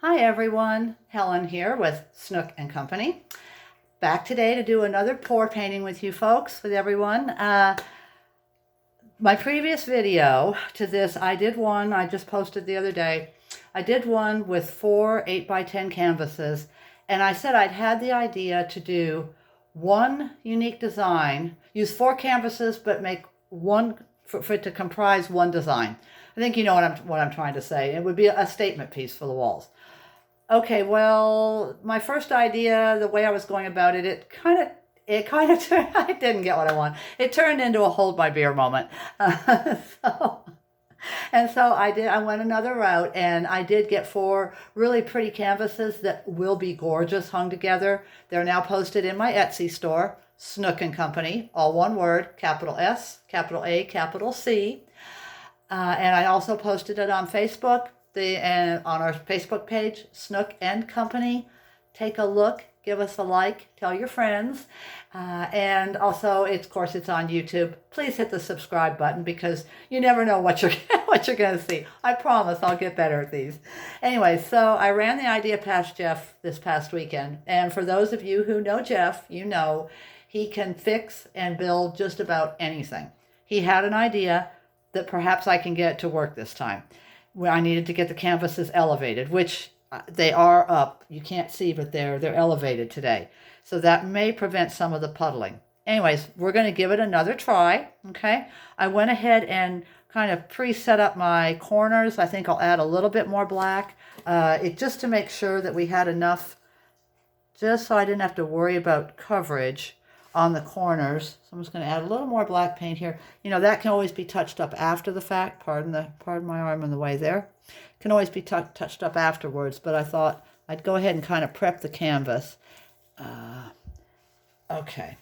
Hi everyone, Helen here with Snook and Company. Back today to do another pour painting with you folks, with everyone. My previous video to this, I did one, I just posted the other day. I did one with 4 8x10 canvases, and I said I'd had the idea to do one unique design, use 4 canvases, but make one, for it to comprise one design. I think you know what I'm trying to say. It would be a statement piece for the walls. Okay, well, my first idea, the way I was going about it, it kind of I didn't get what I want. It turned into a hold my beer moment. So I went another route, and I did get 4 really pretty canvases that will be gorgeous hung together. They're now posted in my Etsy store, Snook and Company, all one word, capital S, capital A, capital C. And I also posted it on Facebook, on our Facebook page, Snook and Company. Take a look, give us a like, tell your friends. And also, of course, it's on YouTube. Please hit the subscribe button because you never know what you're going to see. I promise I'll get better at these. Anyway, so I ran the idea past Jeff this past weekend. And for those of you who know Jeff, you know he can fix and build just about anything. He had an idea that perhaps I can get to work this time. Where I needed to get the canvases elevated, which they are up. You can't see, but they're elevated today. So that may prevent some of the puddling. Anyways, we're going to give it another try, okay? I went ahead and kind of pre-set up my corners. I think I'll add a little bit more black, just to make sure that we had enough, just so I didn't have to worry about coverage on the corners. So I'm just going to add a little more black paint here. You know, that can always be touched up after the fact. Pardon my arm in the way there. Can always be touched up afterwards, but I thought I'd go ahead and kind of prep the canvas. Okay.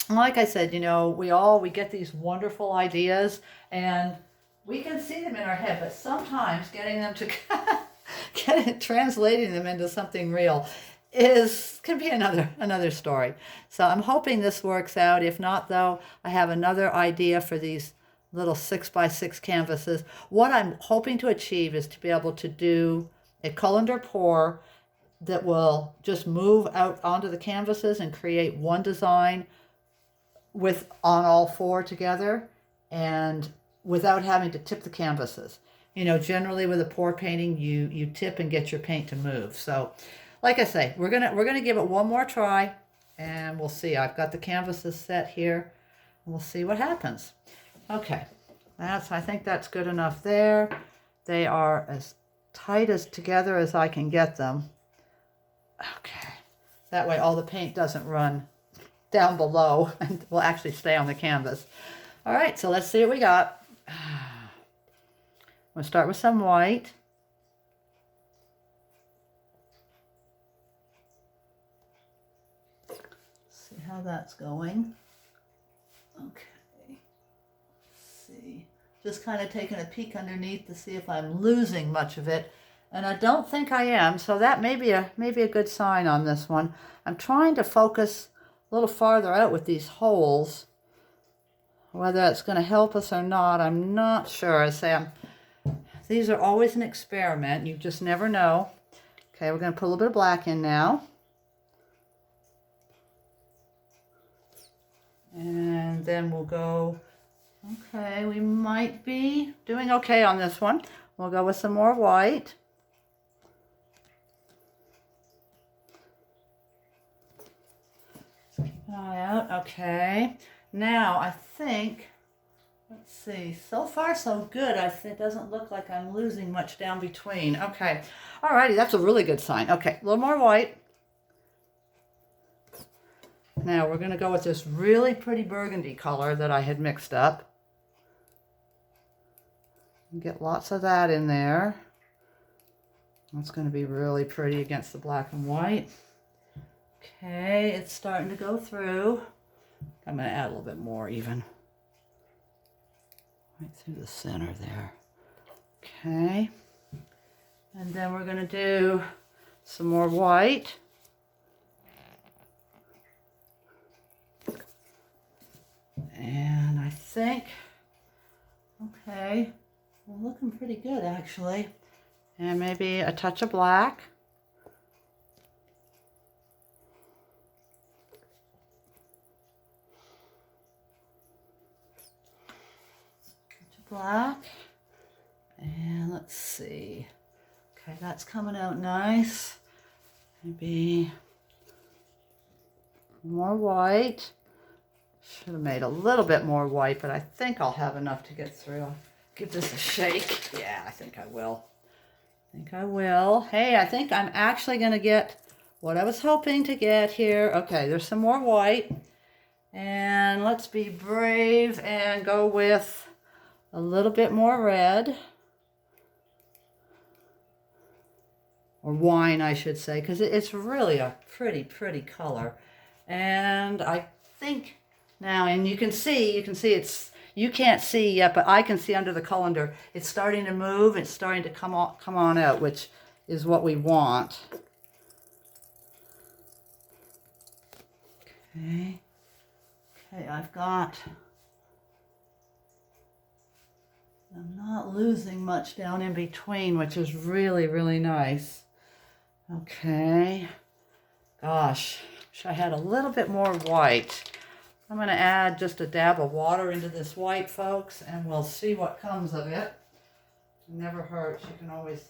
Like I said, you know, we get these wonderful ideas and we can see them in our head, but sometimes getting them to translating them into something real can be another story. So I'm hoping this works out. If not, though, I have another idea for these little 6x6 canvases. What I'm hoping to achieve is to be able to do a colander pour that will just move out onto the canvases and create one design on all 4 together, and without having to tip the canvases. You know, generally with a pour painting, you tip and get your paint to move. So like I say, we're gonna give it one more try, and we'll see. I've got the canvases set here, and we'll see what happens. Okay, I think that's good enough there. They are as tight together as I can get them. Okay, that way all the paint doesn't run down below and will actually stay on the canvas. All right, so let's see what we got. We'll start with some white. How that's going. Okay, let's see. Just kind of taking a peek underneath to see if I'm losing much of it, and I don't think I am. So that may be a good sign on this one. I'm trying to focus a little farther out with these holes. Whether it's going to help us or not, I'm not sure. I say these are always an experiment. You just never know. Okay, we're going to put a little bit of black in now. And then we'll go, okay, we might be doing okay on this one. We'll go with some more white. Keep an eye out. Okay. Now I think, let's see, so far so good. It doesn't look like I'm losing much down between. Okay. Alrighty, that's a really good sign. Okay, a little more white. Now we're going to go with this really pretty burgundy color that I had mixed up. Get lots of that in there. That's going to be really pretty against the black and white. Okay, it's starting to go through. I'm going to add a little bit more even. Right through the center there. Okay. And then we're going to do some more white. And I think, okay, we're looking pretty good actually. And maybe a touch of black. Black. And let's see. Okay, that's coming out nice. Maybe more white. Should have made a little bit more white, but I think I'll have enough to get through. I'll give this a shake. Yeah, I think I will. Hey, I think I'm actually going to get what I was hoping to get here. Okay, there's some more white. And let's be brave and go with a little bit more red. Or wine, I should say, because it's really a pretty color. And I think now, and you can see it's, you can't see yet, but I can see under the colander, it's starting to move, it's starting to come on out, which is what we want. Okay, I'm not losing much down in between, which is really nice. Okay, gosh, wish I had a little bit more white. I'm going to add just a dab of water into this white, folks, and we'll see what comes of it. It never hurts. You can always...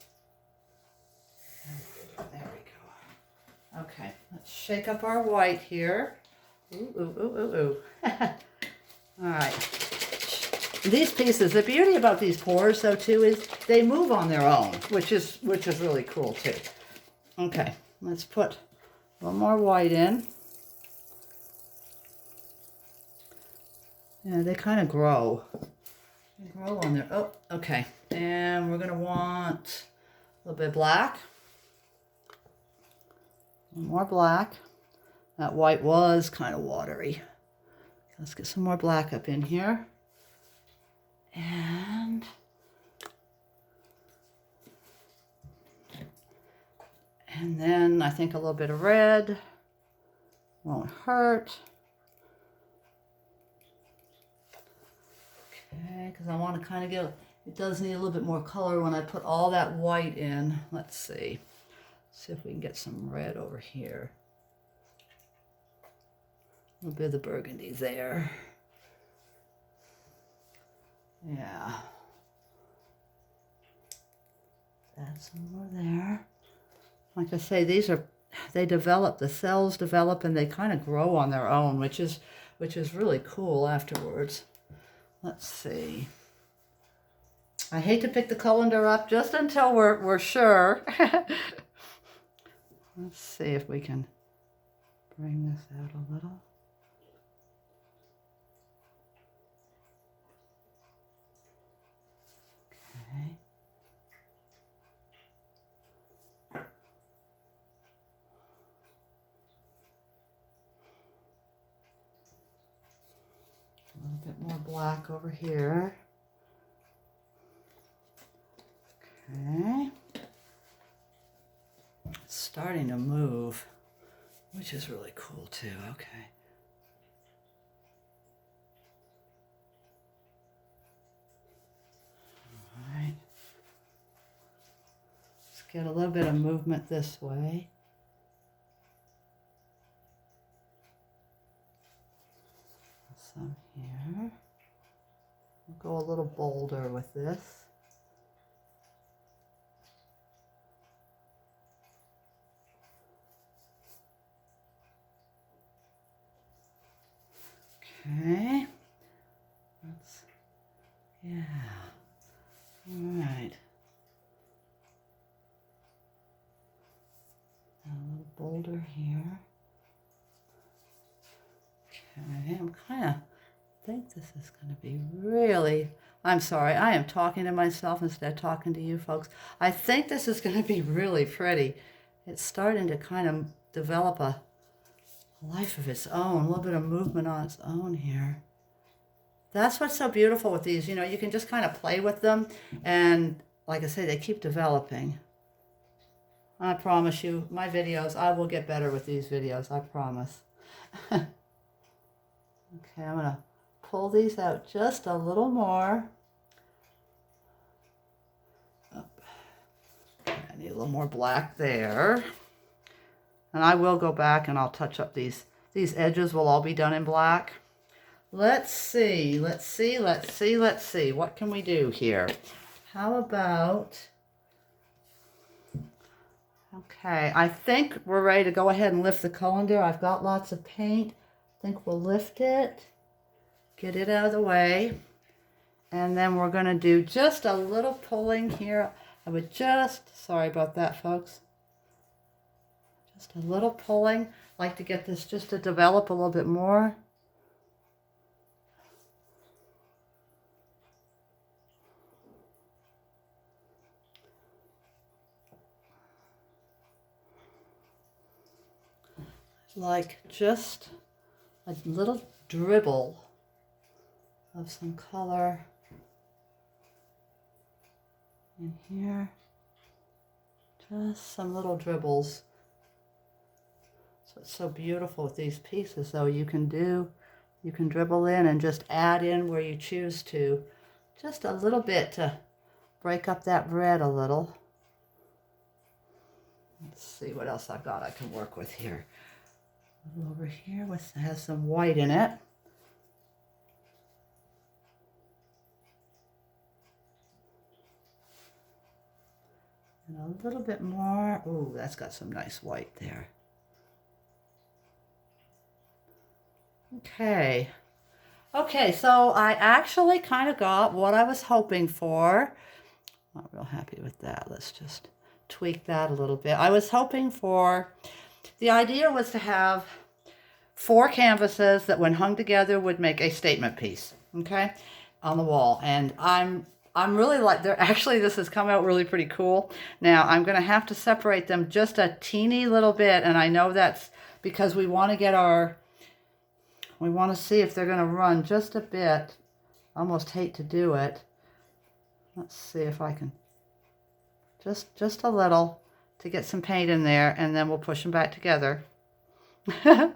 There we go. Okay, let's shake up our white here. Ooh. All right. These pieces, the beauty about these pours, though, too, is they move on their own, which is really cool, too. Okay, let's put a little more white in. Yeah, they kind of grow. They grow on their... Oh, okay. And we're going to want a little bit of black. More black. That white was kind of watery. Let's get some more black up in here. And then I think a little bit of red won't hurt. Okay, because I want to kind of get, it does need a little bit more color when I put all that white in. Let's see. See if we can get some red over here. A little bit of the burgundy there. Yeah. Add some more there. Like I say, they develop, the cells develop and they kind of grow on their own, which is really cool afterwards. Let's see. I hate to pick the colander up just until we're sure. Let's see if we can bring this out a little. Okay. A little bit more black over here. Okay. It's starting to move, which is really cool too. Okay. All right. Let's get a little bit of movement this way. Some here. We'll go a little bolder with this. Okay. Yeah. All right. A little bolder here. Okay, I'm kind of think this is going to be really, I'm sorry, I am talking to myself instead of talking to you folks. I think this is going to be really pretty. It's starting to kind of develop a life of its own, a little bit of movement on its own here. That's what's so beautiful with these. You know, you can just kind of play with them, and like I say, they keep developing. I promise you, my videos, I will get better with these videos, I promise. Okay, I'm going to pull these out just a little more. Up. need a little more black there. And I will go back and I'll touch up these edges will all be done in black. Let's see. What can we do here? How about, okay, I think we're ready to go ahead and lift the colander. I've got lots of paint. I think we'll lift it, get it out of the way. And then we're going to do just a little pulling here. Sorry about that, folks. Just a little pulling. I like to get this just to develop a little bit more. Like just a little dribble of some color in here. Just some little dribbles. So it's so beautiful with these pieces, though. You can dribble in and just add in where you choose to. Just a little bit to break up that red a little. Let's see what else I've got I can work with here. A little over here has some white in it. And a little bit more. Ooh, that's got some nice white there. Okay. Okay, so I actually kind of got what I was hoping for. Not real happy with that. Let's just tweak that a little bit. I was hoping for, the idea was to have 4 canvases that when hung together would make a statement piece, okay, on the wall. And I'm really like, this has come out really pretty cool. Now I'm going to have to separate them just a teeny little bit, and I know that's because we want to see if they're going to run just a bit. Almost hate to do it. Let's see if I can just a little to get some paint in there, and then we'll push them back together. Well,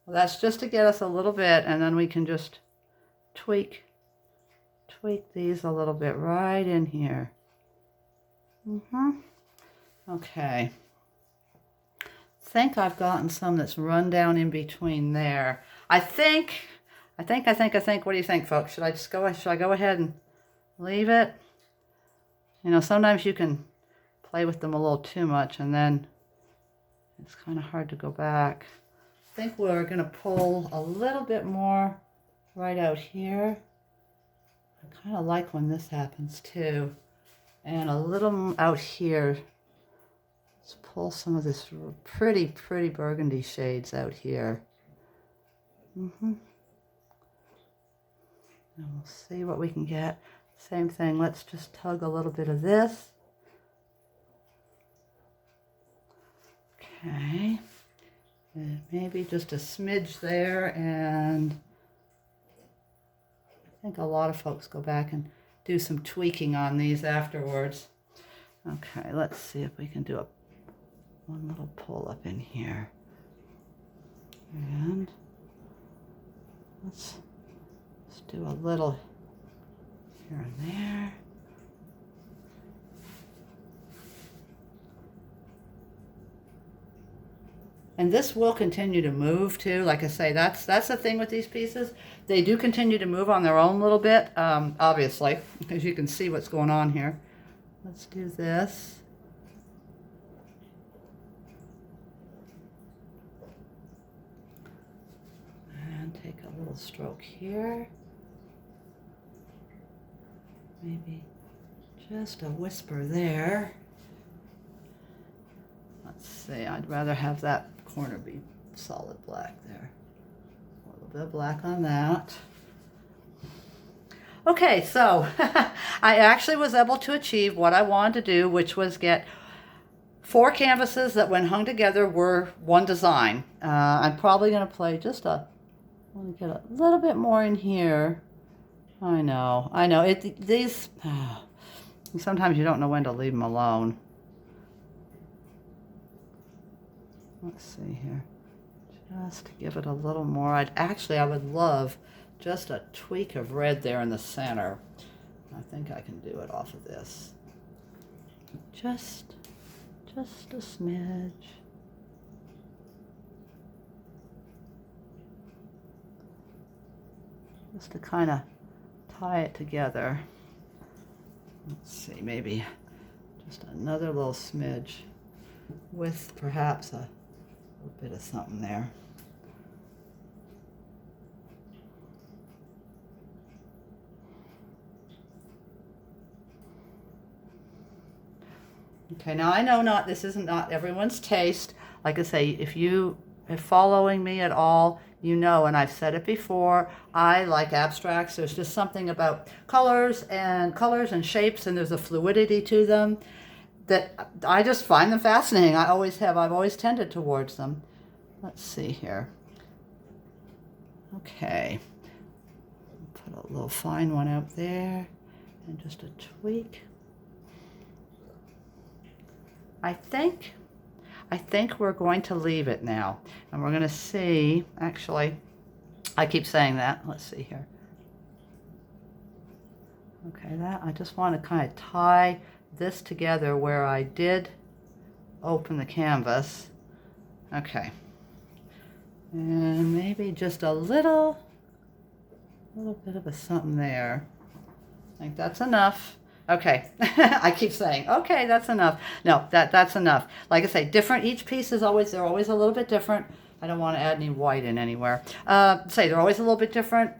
that's just to get us a little bit, and then we can just tweak these a little bit right in here. Okay. Think I've gotten some that's run down in between there. I think. What do you think, folks? Should I go ahead and leave it? You know, sometimes you can play with them a little too much, and then it's kind of hard to go back. I think we're going to pull a little bit more right out here. I kind of like when this happens too. And a little out here. Let's pull some of this pretty burgundy shades out here. And we'll see what we can get. Same thing, let's just tug a little bit of this. Okay. And maybe just a smidge there, and I think a lot of folks go back and do some tweaking on these afterwards. Okay, let's see if we can do one little pull up in here. And let's do a little here and there. And this will continue to move too. Like I say, that's the thing with these pieces. They do continue to move on their own little bit, obviously, because you can see what's going on here. Let's do this. And take a little stroke here. Maybe just a whisper there. Let's see, I'd rather have that corner be solid black there. A little bit of black on that. Okay, so I actually was able to achieve what I wanted to do, which was get 4 canvases that when hung together were one design. I'm probably going to play I want to get a little bit more in here. I know. Sometimes you don't know when to leave them alone. Let's see here. Just to give it a little more. I would love just a tweak of red there in the center. I think I can do it off of this. Just a smidge. Just to kind of tie it together. Let's see, maybe just another little smidge with perhaps a little bit of something there. Okay, now I know this isn't not everyone's taste. Like I say, if you are following me at all, you know, and I've said it before, I like abstracts. There's just something about colors and shapes, and there's a fluidity to them that I just find them fascinating. I always have. I've always tended towards them. Let's see here. Okay. Put a little fine one out there and just a tweak. I think we're going to leave it now, and we're going to see, actually, I keep saying that. Let's see here. Okay, I just want to kind of tie this together where I did open the canvas. Okay. And maybe just a little bit of a something there. I think that's enough. Okay, I keep saying, okay, that's enough. No, that's enough. Like I say, each piece is always, they're always a little bit different. I don't want to add any white in anywhere. They're always a little bit different,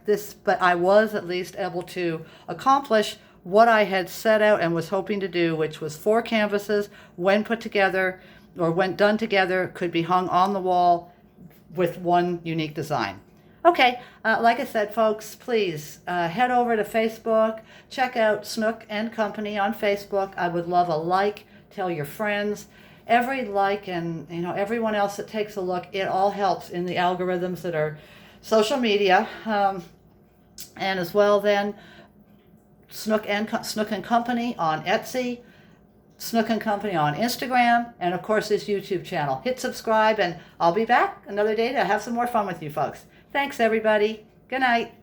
but I was at least able to accomplish what I had set out and was hoping to do, which was 4 canvases, when put together, or when done together, could be hung on the wall with one unique design. Okay, like I said, folks, please head over to Facebook. Check out Snook and Company on Facebook. I would love a like. Tell your friends. Every like and everyone else that takes a look, it all helps in the algorithms that are social media. And as well then, Snook and Company on Etsy, Snook and Company on Instagram, and of course this YouTube channel. Hit subscribe, and I'll be back another day to have some more fun with you folks. Thanks, everybody. Good night.